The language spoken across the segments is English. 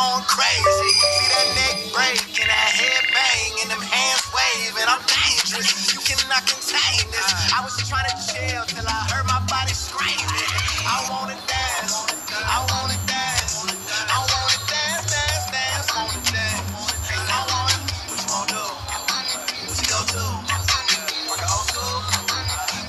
going crazy. See that neck break and that head bang and them hands waving. I'm dangerous. You cannot contain this. I was trying to chill till I heard my body screaming. I wanna dance. I wanna dance. I wanna dance, dance, dance. I wanna dance. I wanna. What you gonna do? What you gonna do? Like an old school?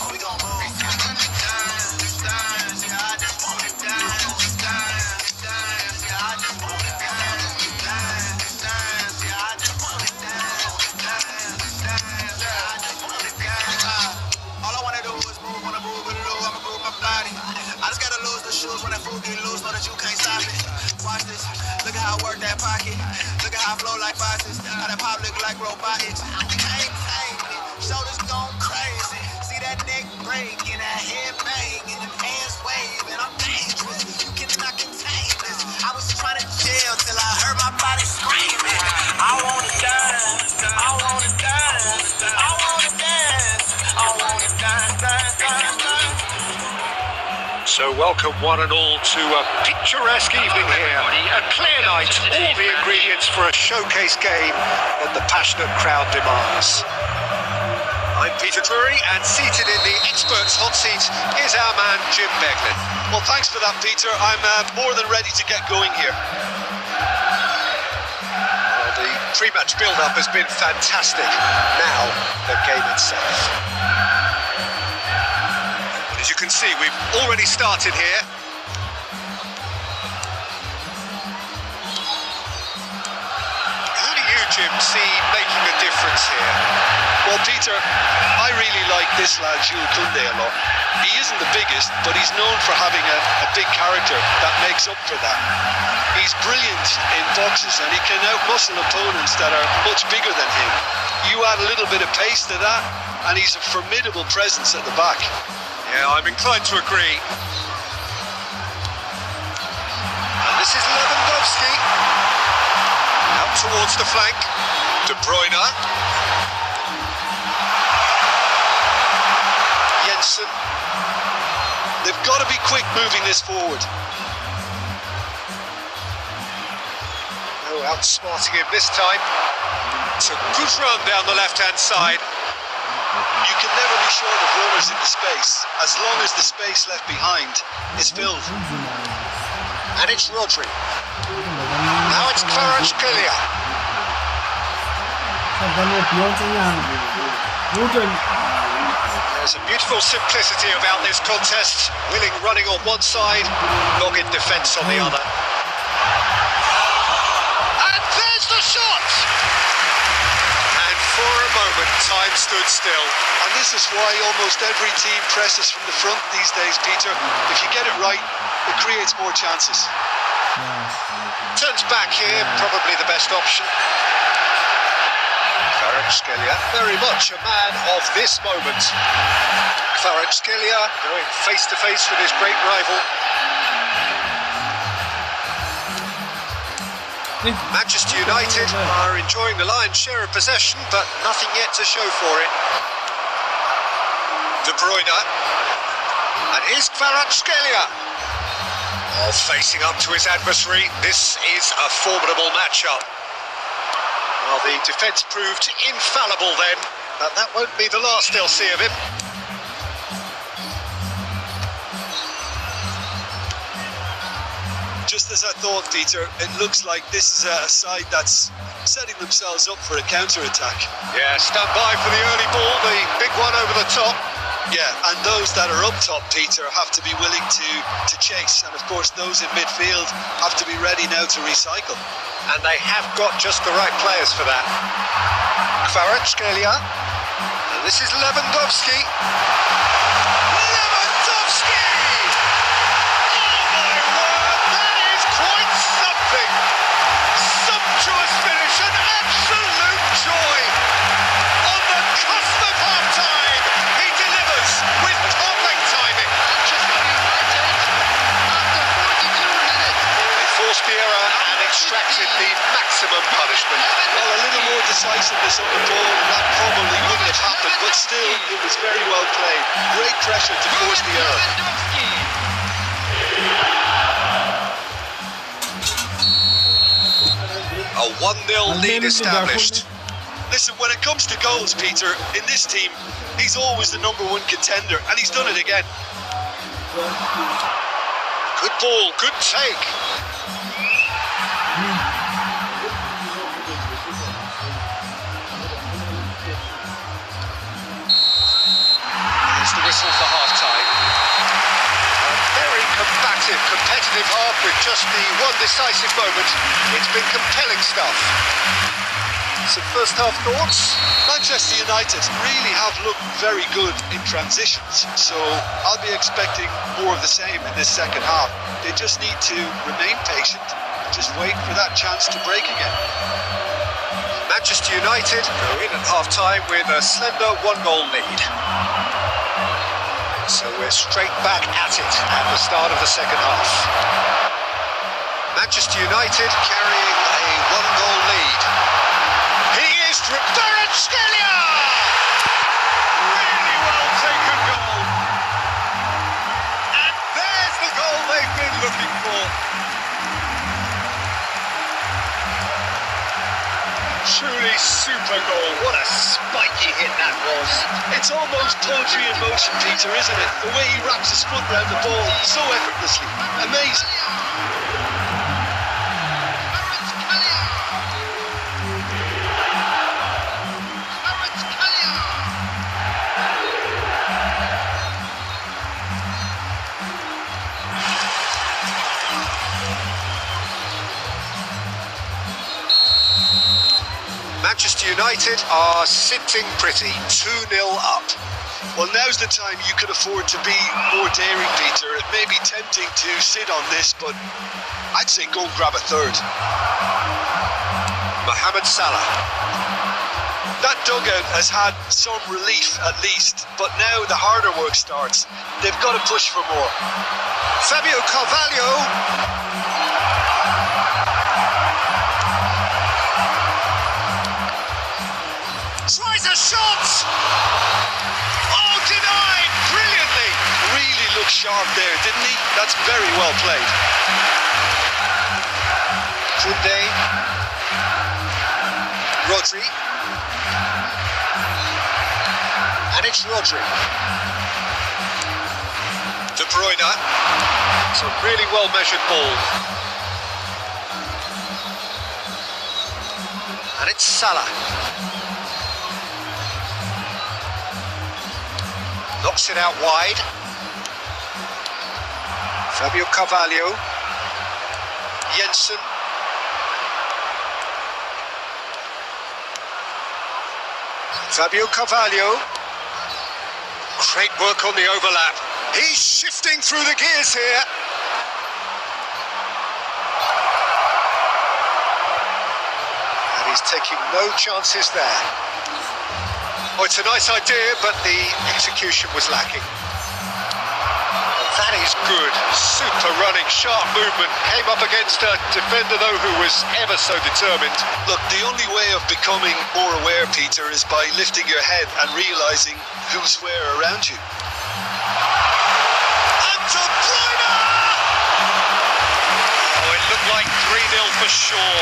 Or we gon' move? Dance, dance, yeah, I just wanna dance, dance, dance, yeah, I just wanna dance, dance, dance, yeah, I just wanna dance, dance, dance, yeah, I just wanna dance. All I wanna do is move, wanna move with it, I'ma move my body. I just gotta lose the shoes when that food get loose, know that you can't stop it. Watch this, look at how I work that pocket, look at how I flow like faucets, how that pop look like robotics. You can't take me, shoulders going crazy. See that neck break and that head bang and them hands waving. I'm dangerous, you cannot contain this. I was trying to chill till I heard my body screaming. I wanna dance, I wanna dance, I wanna dance, I wanna dance, dance, dance, dance. So welcome one and all to a picturesque evening here, a clear night, all the ingredients for a showcase game that the passionate crowd demands. I'm Peter Drury, and seated in the experts' hot seat is our man Jim Beglin. Well, thanks for that, Peter. I'm more than ready to get going here. Well, the pre-match build-up has been fantastic. Now, the game itself. But as you can see, we've already started here. Who do you, Jim, see making a difference here? Well, Peter, I really like this lad, Jules Koundé, a lot. He isn't the biggest, but he's known for having a big character that makes up for that. He's brilliant in boxes and he can outmuscle opponents that are much bigger than him. You add a little bit of pace to that and he's a formidable presence at the back. Yeah, I'm inclined to agree. And this is Lewandowski. Out towards the flank. De Bruyne. Jensen. They've got to be quick moving this forward. Oh, outsmarting him this time. It's a good run down the left-hand side. You can never be short of runners in the space, as long as the space left behind is filled. And it's Rodri. Now it's Kvaratskhelia. There's a beautiful simplicity about this contest. Willing running on one side, dogged defence on the other. And there's the shot! And for a moment, time stood still. And this is why almost every team presses from the front these days, Peter. If you get it right, it creates more chances. Turns back here, probably the best option. Kvaratskhelia, very much a man of this moment. Kvaratskhelia going face to face with his great rival. Manchester United are enjoying the lion's share of possession, but nothing yet to show for it. De Bruyne, and here's Kvaratskhelia. Oh, facing up to his adversary, this is a formidable matchup. Well, the defence proved infallible then, but that won't be the last they'll see of him. Just as I thought, Peter, it looks like this is a side that's setting themselves up for a counter-attack. Yeah, stand by for the early ball, the big one over the top. Yeah, and those that are up top, Peter, have to be willing to chase. And of course, those in midfield have to be ready now to recycle. And they have got just the right players for that. Kvaratskhelia. And this is Lewandowski. Lewandowski! Oh my word, that is quite something! Sumptuous finish, an absolute joy! On the cusp of half-time, he delivers with perfect timing. They forced the error and extracted the maximum punishment. Well, a little more decisiveness on the ball, that probably wouldn't have happened, but still, it was very well played. Great pressure to force the error. 1-0 lead established. Listen, when it comes to goals, Peter, in this team, he's always the #1 contender, and he's done it again. Good ball, good take. There's the whistle for half-time. A very combative, competitive half with just the one decisive moment. It's been compelling stuff. Some first half thoughts? Manchester United really have looked very good in transitions, so I'll be expecting more of the same in this second half. They just need to remain patient, just wait for that chance to break again. Manchester United go in at half-time with a slender 1-goal lead. So we're straight back at it at the start of the second half. Manchester United carrying a 1-goal lead. Kvaratskhelia! Really well taken goal. And there's the goal they've been looking for. Truly super goal. What a spiky hit that was. It's almost poetry in motion, Peter, isn't it? The way he wraps his foot around the ball so effortlessly. Amazing. Manchester United are sitting pretty, 2-0 up. Well, now's the time you could afford to be more daring, Peter. It may be tempting to sit on this, but I'd say go and grab a third. Mohamed Salah. That dugout has had some relief at least, but now the harder work starts. They've got to push for more. Fabio Carvalho. Tries a shot! Oh, denied! Brilliantly! Really looked sharp there, didn't he? That's very well played. Koundé. Rodri. And it's Rodri. De Bruyne. It's a really well-measured ball. And it's Salah. Knocks it out wide. Fabio Carvalho. Jensen. Fabio Carvalho. Great work on the overlap. He's shifting through the gears here. And he's taking no chances there. Oh, it's a nice idea, but the execution was lacking. And that is good. Super running, sharp movement. Came up against a defender, though, who was ever so determined. Look, the only way of becoming more aware, Peter, is by lifting your head and realising who's where around you. And De Bruyne! Oh, it looked like 3-0 for sure.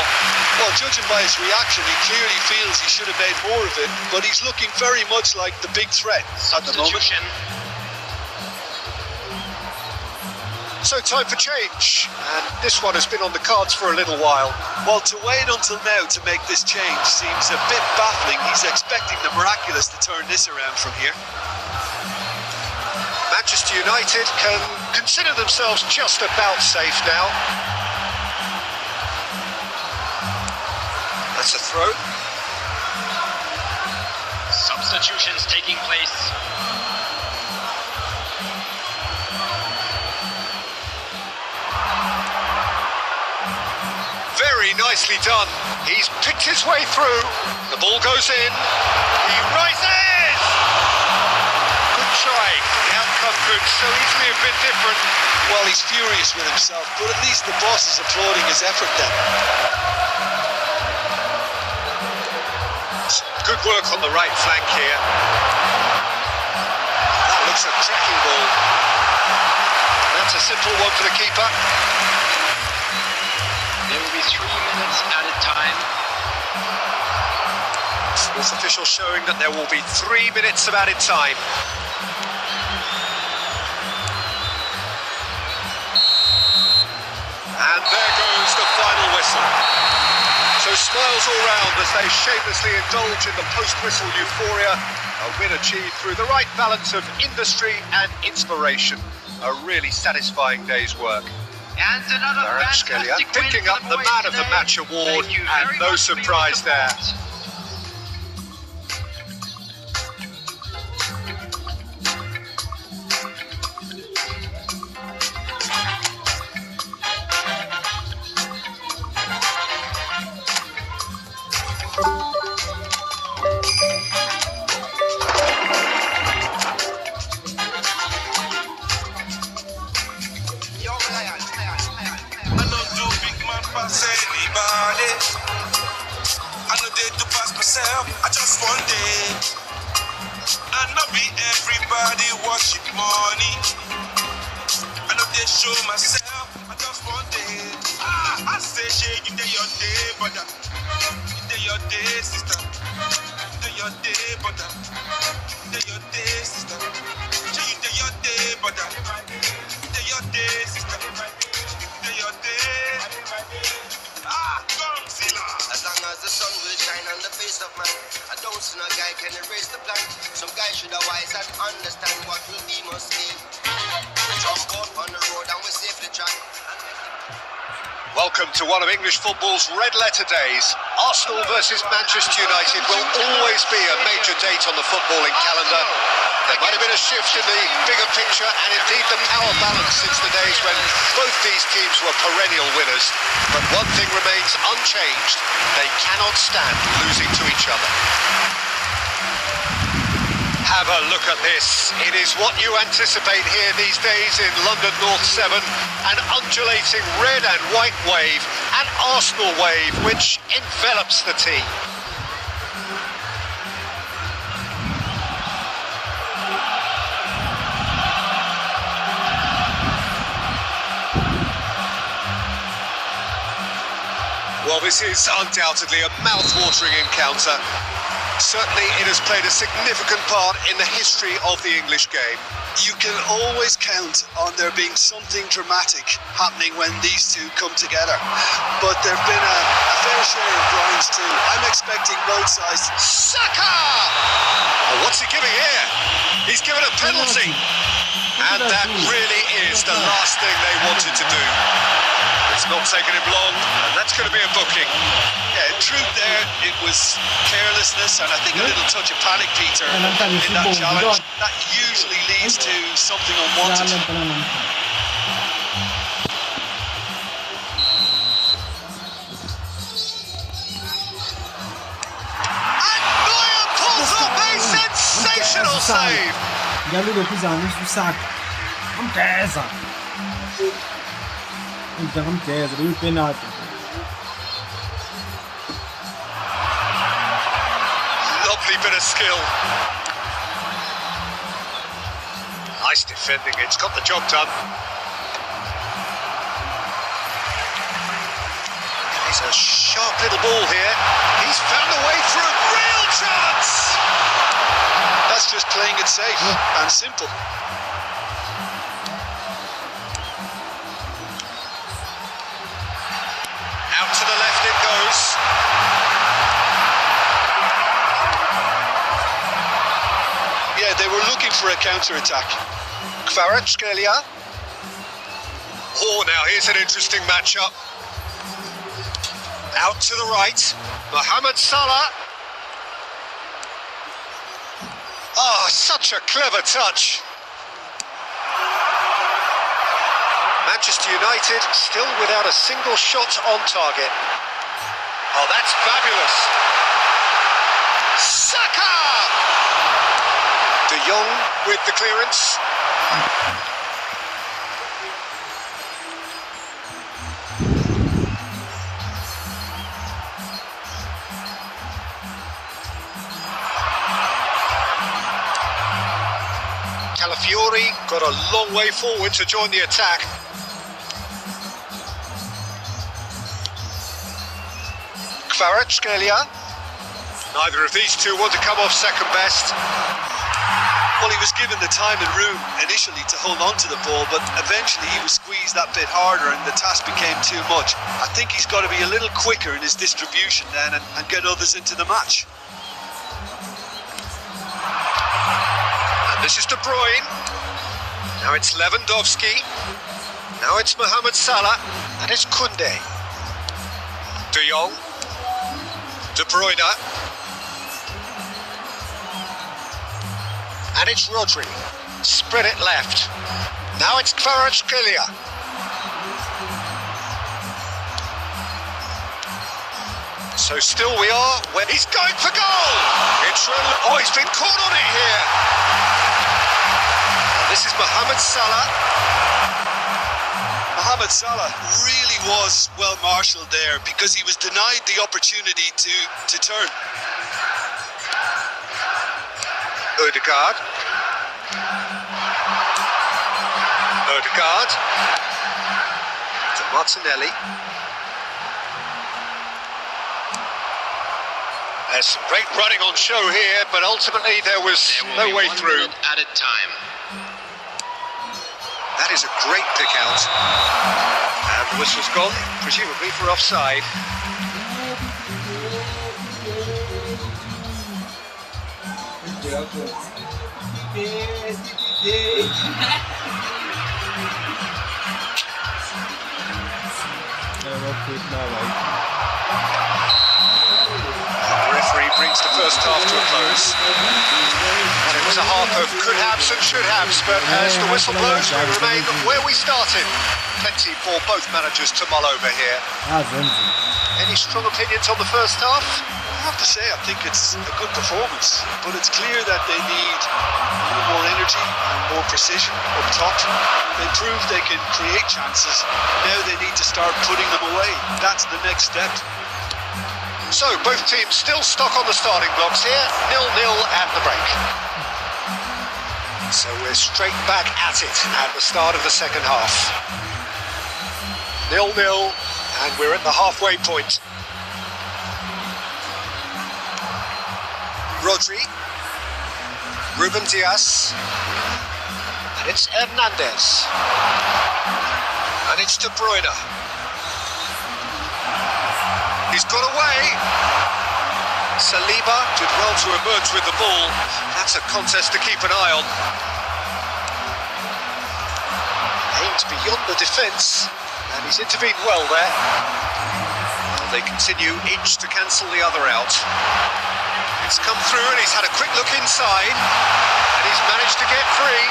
Well, judging by his reaction, he clearly feels he should have made more of it, but he's looking very much like the big threat at the moment. So time for change, and this one has been on the cards for a little while. Well, to wait until now to make this change seems a bit baffling. He's expecting the miraculous to turn this around from here. Manchester United can consider themselves just about safe now. That's a throw. Substitutions taking place. Very nicely done. He's picked his way through. The ball goes in. He rises! Good try. The outcome could so easily have been different. Well, he's furious with himself, but at least the boss is applauding his effort then. Good work on the right flank here. That looks a cracking ball. That's a simple one for the keeper. There will be 3 minutes added time. Sports officials showing that there will be 3 minutes of added time. And there goes the final whistle. So smiles all round as they shamelessly indulge in the post-whistle euphoria. A win achieved through the right balance of industry and inspiration. A really satisfying day's work. And another fantastic win picking for up the boys Man of the today. Match award, Thank you and very no much for your surprise there. support. I don't do big man pass anybody. I know they to pass myself. I just one day. I know be everybody worship money. I know they show myself. I just one day. I say shake you day your day, brother. You day your day, sister. You day your day, brother. You day your day, sister. You day your day, brother. You day your day, sister. Your day. Godzilla. As long as the sun will shine on the face of man, I don't see no guy can erase the plan. Some guy should have wise and understand what will be must be. Jump out on the road and we save the track. Welcome to one of English football's red letter days. Arsenal versus Manchester United will always be a major date on the footballing calendar. There might have been a shift in the bigger picture and indeed the power balance since the days when both these teams were perennial winners. But one thing remains unchanged. They cannot stand losing to each other. Have a look at this. It is what you anticipate here these days in London North 7. An undulating red and white wave, an Arsenal wave which envelops the team. Well, this is undoubtedly a mouth-watering encounter. Certainly, it has played a significant part in the history of the English game. You can always count on there being something dramatic happening when these two come together. But there have been a fair share of grinds too. I'm expecting both sides. Saka! Oh, what's he giving here? He's given a penalty. And that really is the last thing they wanted to do. It's not taken him long, and that's going to be a booking. Yeah, in truth there, it was carelessness and I think a little touch of panic, Peter, in that challenge. That usually leads to something unwanted. And Neuer pulls off a sensational save. Gli 9 anni su Saka. Contesa. Contesa, lui penalty. Lovely bit of skill. Nice defending, it's got the job done. It's a sharp little ball here. He's found a way through. Real chance! That's just playing it safe and simple. Out to the left it goes. Yeah, they were looking for a counter-attack. Kvaratskhelia. Oh, now here's an interesting matchup. Out to the right. Mohamed Salah. Oh, such a clever touch. Manchester United still without a single shot on target. Oh, that's fabulous. Saka! De Jong with the clearance. Calafiori got a long way forward to join the attack. Kvaratskhelia. Neither of these two want to come off second best. Well, he was given the time and room initially to hold on to the ball, but eventually he was squeezed that bit harder and the task became too much. I think he's got to be a little quicker in his distribution then and get others into the match. And this is De Bruyne. Now it's Lewandowski. Now it's Mohamed Salah. And it's Koundé. De Jong. De Bruyne. And it's Rodri. Spread it left. Now it's Kvaratskhelia. So still we are when he's going for goal. It's oh, he's been caught on it here. And this is Mohamed Salah. Mohamed Salah really was well marshalled there because he was denied the opportunity to turn. Odegaard. To Martinelli. There's some great running on show here, but ultimately there was no way through. At a time. That is a great pick out. And the whistle's gone, presumably for offside. The referee brings the first half to a close. And it was a half of could-haves and should-haves, but as the whistle blows, we remain where we started. Plenty for both managers to mull over here. Any strong opinions on the first half? I have to say, I think it's a good performance, but it's clear that they need a little more energy and more precision up top. They proved they can create chances. Now they need to start putting them away. That's the next step. So, both teams still stuck on the starting blocks here, 0-0 at the break. So we're straight back at it at the start of the second half. 0-0, and we're at the halfway point. Rodri, Ruben Dias, and it's Hernandez, and it's De Bruyne. He's got away. Saliba did well to emerge with the ball. That's a contest to keep an eye on. Aimed beyond the defence, and he's intervened well there. And they continue each to cancel the other out. It's come through and he's had a quick look inside and he's managed to get free.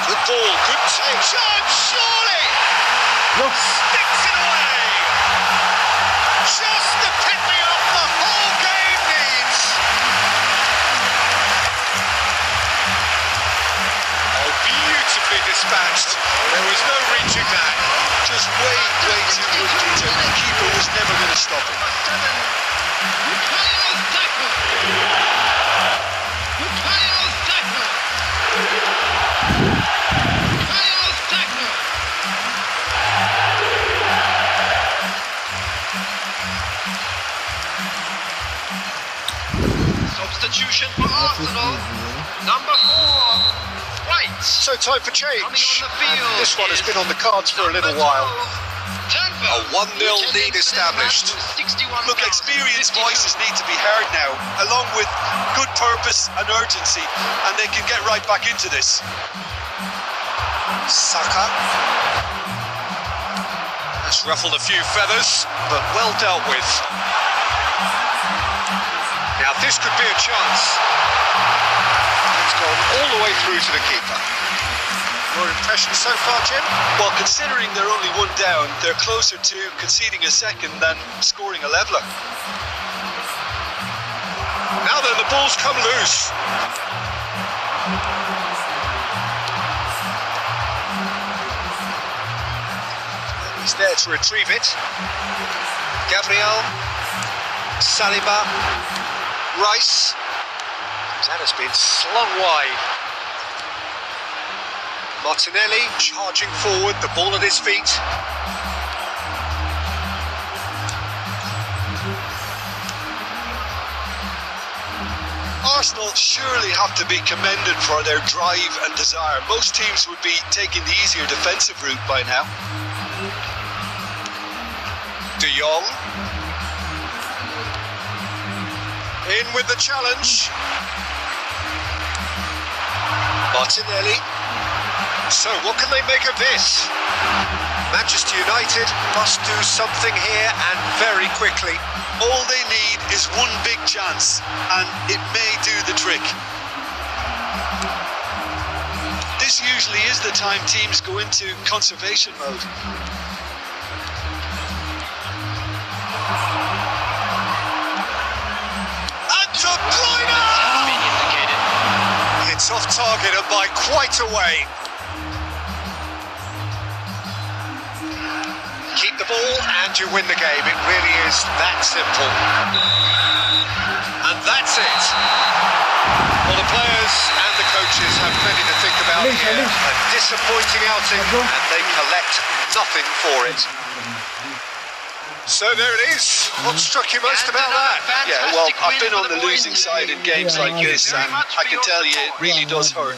Good ball, good take, shot, surely! Sticks it away! Just the pick-me-up the whole game needs! Oh, beautifully dispatched. There was no reaching that. Just way too good, Peter. The keeper was never going to stop him. Substitution for Arsenal. Number 4. Right. So time for change. Coming on the field. And this one has been on the cards for a little while. A 1-0 lead established. Look, experienced voices need to be heard now, along with good purpose and urgency, and they can get right back into this. Saka has ruffled a few feathers, but well dealt with. Now this could be a chance. It's gone all the way through to the keeper. Your impression so far, Jim? Well, considering they're only one down, they're closer to conceding a second than scoring a leveller. Now then, the ball's come loose. He's there to retrieve it. Gabriel, Saliba, Rice. That has been slung wide. Martinelli charging forward, the ball at his feet. Arsenal surely have to be commended for their drive and desire. Most teams would be taking the easier defensive route by now. De Jong. In with the challenge. Martinelli. So what can they make of this? Manchester United must do something here, and very quickly. All they need is one big chance, and it may do the trick. This usually is the time teams go into conservation mode. And De Bruyne! It's off target and by quite a way. Keep the ball and you win the game. It really is that simple. And that's it. Well, the players and the coaches have plenty to think about here. A disappointing outing, and they collect nothing for it. So there it is. What struck you most about that? Yeah, well, I've been on the losing side in games like this, and I can tell you it really does hurt.